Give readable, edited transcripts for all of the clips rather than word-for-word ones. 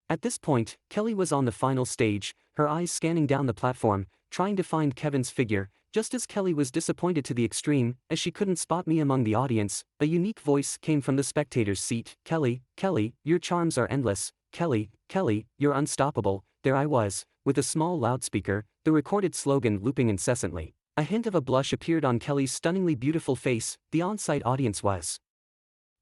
At this point, Kelly was on the final stage, her eyes scanning down the platform, trying to find Kevin's figure. Just as Kelly was disappointed to the extreme, as she couldn't spot me among the audience, a unique voice came from the spectator's seat. Kelly, Kelly, your charms are endless. Kelly, Kelly, you're unstoppable. There I was, with a small loudspeaker, the recorded slogan looping incessantly. A hint of a blush appeared on Kelly's stunningly beautiful face. The on-site audience was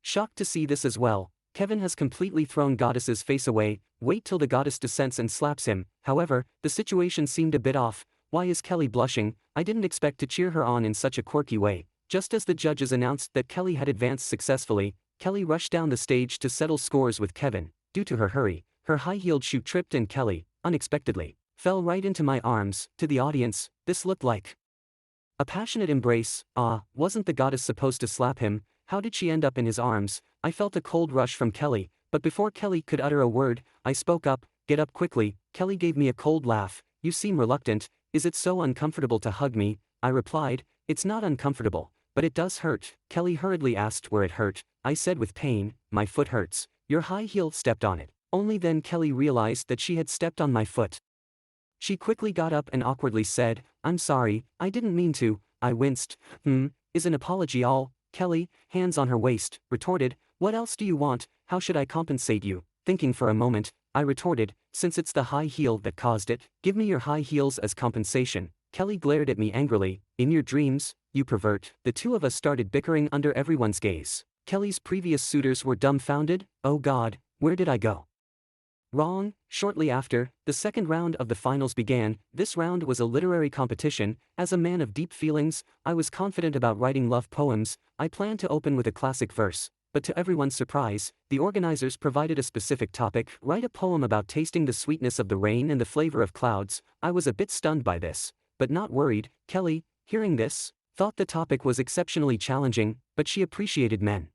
shocked to see this as well. Kevin has completely thrown Goddess's face away. Wait till the Goddess descends and slaps him. However, the situation seemed a bit off. Why is Kelly blushing? I didn't expect to cheer her on in such a quirky way. Just as the judges announced that Kelly had advanced successfully, Kelly rushed down the stage to settle scores with Kevin. Due to her hurry, her high-heeled shoe tripped and Kelly, unexpectedly, fell right into my arms. To the audience, this looked like a passionate embrace. Wasn't the Goddess supposed to slap him? How did she end up in his arms? I felt a cold rush from Kelly, but before Kelly could utter a word, I spoke up. Get up quickly. Kelly gave me a cold laugh. You seem reluctant. Is it so uncomfortable to hug me? I replied, it's not uncomfortable, but it does hurt. Kelly hurriedly asked where it hurt. I said with pain, my foot hurts. Your high heel stepped on it. Only then Kelly realized that she had stepped on my foot. She quickly got up and awkwardly said, I'm sorry, I didn't mean to. I winced. Is an apology all? Kelly, hands on her waist, retorted, what else do you want? How should I compensate you? Thinking for a moment, I retorted, since it's the high heel that caused it, give me your high heels as compensation. Kelly glared at me angrily, in your dreams, you pervert. The two of us started bickering under everyone's gaze. Kelly's previous suitors were dumbfounded. Oh God, where did I go wrong? Shortly after, the second round of the finals began. This round was a literary competition. As a man of deep feelings, I was confident about writing love poems. I planned to open with a classic verse, but to everyone's surprise, the organizers provided a specific topic: write a poem about tasting the sweetness of the rain and the flavor of clouds. I was a bit stunned by this, but not worried. Kelly, hearing this, thought the topic was exceptionally challenging, but she appreciated men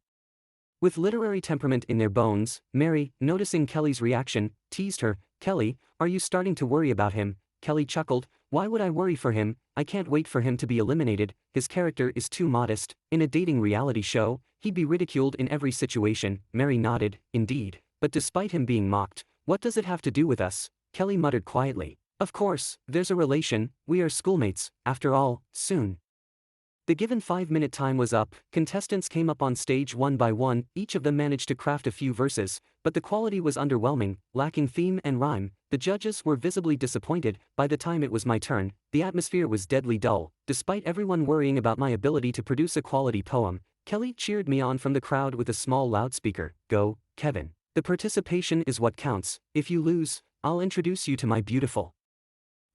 with literary temperament in their bones. Mary, noticing Kelly's reaction, teased her, Kelly, are you starting to worry about him? Kelly chuckled, why would I worry for him? I can't wait for him to be eliminated. His character is too modest. In a dating reality show, he'd be ridiculed in every situation. Mary nodded, indeed. But despite him being mocked, what does it have to do with us? Kelly muttered quietly. Of course, there's a relation. We are schoolmates, after all. Soon. The given 5-minute time was up. Contestants came up on stage one by one. Each of them managed to craft a few verses, but the quality was underwhelming, lacking theme and rhyme. The judges were visibly disappointed. By the time it was my turn, the atmosphere was deadly dull. Despite everyone worrying about my ability to produce a quality poem, Kelly cheered me on from the crowd with a small loudspeaker. Go, Kevin. The participation is what counts. If you lose, I'll introduce you to my beautiful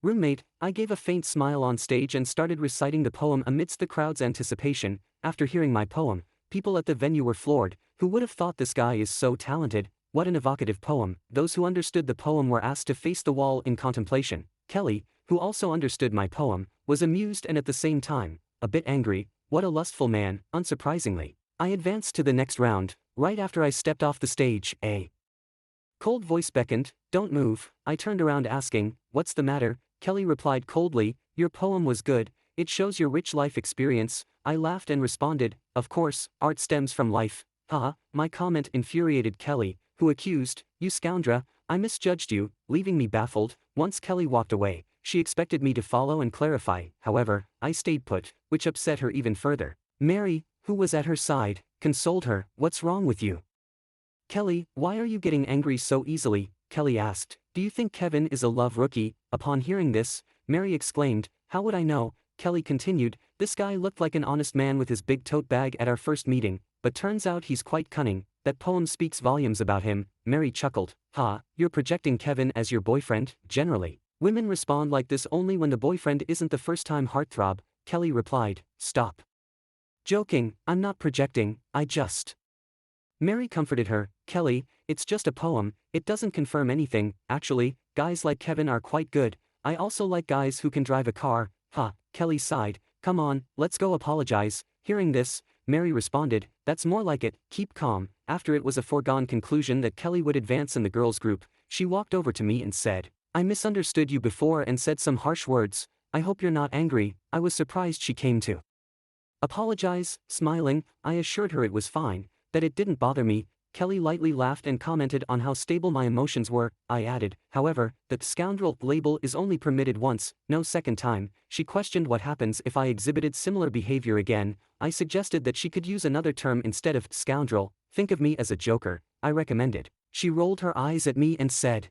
roommate. I gave a faint smile on stage and started reciting the poem amidst the crowd's anticipation. After hearing my poem, people at the venue were floored. Who would have thought this guy is so talented? What an evocative poem. Those who understood the poem were asked to face the wall in contemplation. Kelly, who also understood my poem, was amused and at the same time, a bit angry. What a lustful man. Unsurprisingly, I advanced to the next round. Right after I stepped off the stage, a cold voice beckoned, don't move. I turned around asking, what's the matter? Kelly replied coldly, your poem was good, it shows your rich life experience. I laughed and responded, of course, art stems from life. Haha. My comment infuriated Kelly, who accused, you scoundrel, I misjudged you, leaving me baffled. Once Kelly walked away, she expected me to follow and clarify. However, I stayed put, which upset her even further. Mary, who was at her side, consoled her. What's wrong with you, Kelly? Why are you getting angry so easily? Kelly asked. Do you think Kevin is a love rookie? Upon hearing this, Mary exclaimed, how would I know? Kelly continued, this guy looked like an honest man with his big tote bag at our first meeting, but turns out he's quite cunning. That poem speaks volumes about him. Mary chuckled. You're projecting Kevin as your boyfriend? Generally, women respond like this only when the boyfriend isn't the first-time heartthrob. Kelly replied, stop joking, I'm not projecting, I just. Mary comforted her, Kelly, it's just a poem, it doesn't confirm anything. Actually, guys like Kevin are quite good. I also like guys who can drive a car. Kelly sighed, come on, let's go apologize. Hearing this, Mary responded, that's more like it, keep calm. After it was a foregone conclusion that Kelly would advance in the girls' group, she walked over to me and said, I misunderstood you before and said some harsh words. I hope you're not angry. I was surprised she came to apologize. Smiling, I assured her it was fine, that it didn't bother me. Kelly lightly laughed and commented on how stable my emotions were. I added, however, that the scoundrel label is only permitted once, no second time. She questioned what happens if I exhibited similar behavior again. I suggested that she could use another term instead of scoundrel. Think of me as a joker, I recommended. She rolled her eyes at me and said,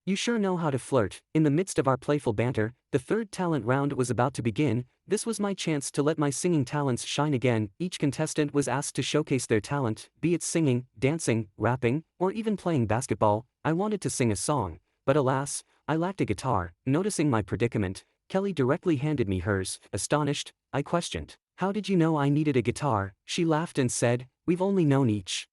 "You sure know how to flirt." In the midst of our playful banter, the third talent round was about to begin. This was my chance to let my singing talents shine again. Each contestant was asked to showcase their talent, be it singing, dancing, rapping, or even playing basketball. I wanted to sing a song, but alas, I lacked a guitar. Noticing my predicament, Kelly directly handed me hers. Astonished, I questioned, "How did you know I needed a guitar?" She laughed and said, "We've only known each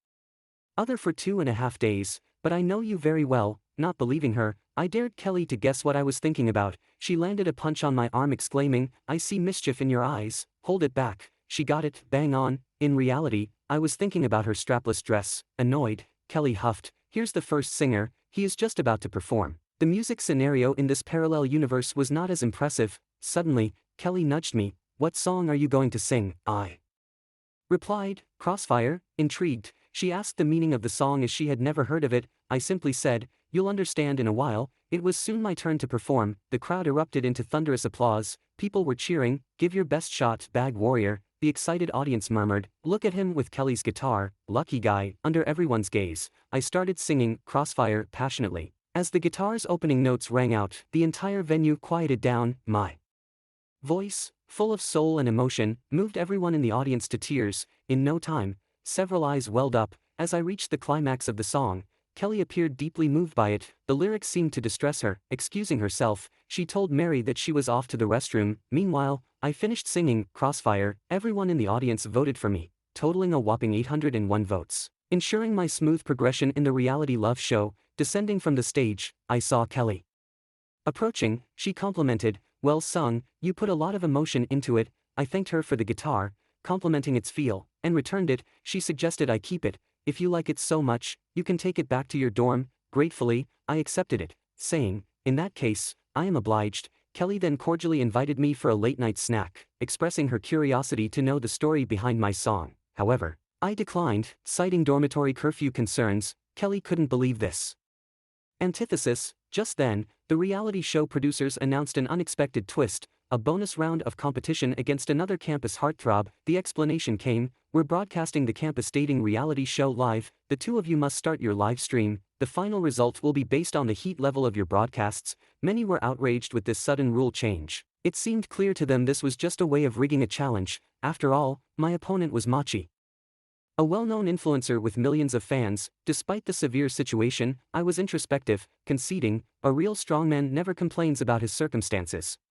other for 2.5 days, but I know you very well." Not believing her, I dared Kelly to guess what I was thinking about. She landed a punch on my arm exclaiming, "I see mischief in your eyes, hold it back." She got it, bang on. In reality, I was thinking about her strapless dress. Annoyed, Kelly huffed, "Here's the first singer, he is just about to perform." The music scenario in this parallel universe was not as impressive. Suddenly, Kelly nudged me. "What song are you going to sing?" I replied, "Crossfire." Intrigued, she asked the meaning of the song as she had never heard of it. I simply said, "You'll understand in a while." It was soon my turn to perform. The crowd erupted into thunderous applause. People were cheering, "Give your best shot, Bag Warrior." The excited audience murmured, "Look at him with Kelly's guitar, lucky guy." Under everyone's gaze, I started singing Crossfire passionately. As the guitar's opening notes rang out, the entire venue quieted down. My voice, full of soul and emotion, moved everyone in the audience to tears. In no time, several eyes welled up. As I reached the climax of the song, Kelly appeared deeply moved by it. The lyrics seemed to distress her. Excusing herself, she told Mary that she was off to the restroom. Meanwhile, I finished singing Crossfire. Everyone in the audience voted for me, totaling a whopping 801 votes, ensuring my smooth progression in the reality love show. Descending from the stage, I saw Kelly approaching. She complimented, "Well sung, you put a lot of emotion into it." I thanked her for the guitar, complimenting its feel, and returned it. She suggested I keep it. "If you like it so much, you can take it back to your dorm." Gratefully, I accepted it, saying, "In that case, I am obliged." Kelly then cordially invited me for a late-night snack, expressing her curiosity to know the story behind my song. However, I declined, citing dormitory curfew concerns. Kelly couldn't believe this. Antithesis. Just then, the reality show producers announced an unexpected twist, a bonus round of competition against another campus heartthrob. The explanation came, "We're broadcasting the campus dating reality show live. The two of you must start your live stream. The final result will be based on the heat level of your broadcasts." Many were outraged with this sudden rule change. It seemed clear to them this was just a way of rigging a challenge. After all, my opponent was Machi, a well-known influencer with millions of fans. Despite the severe situation, I was introspective, conceding, "A real strongman never complains about his circumstances."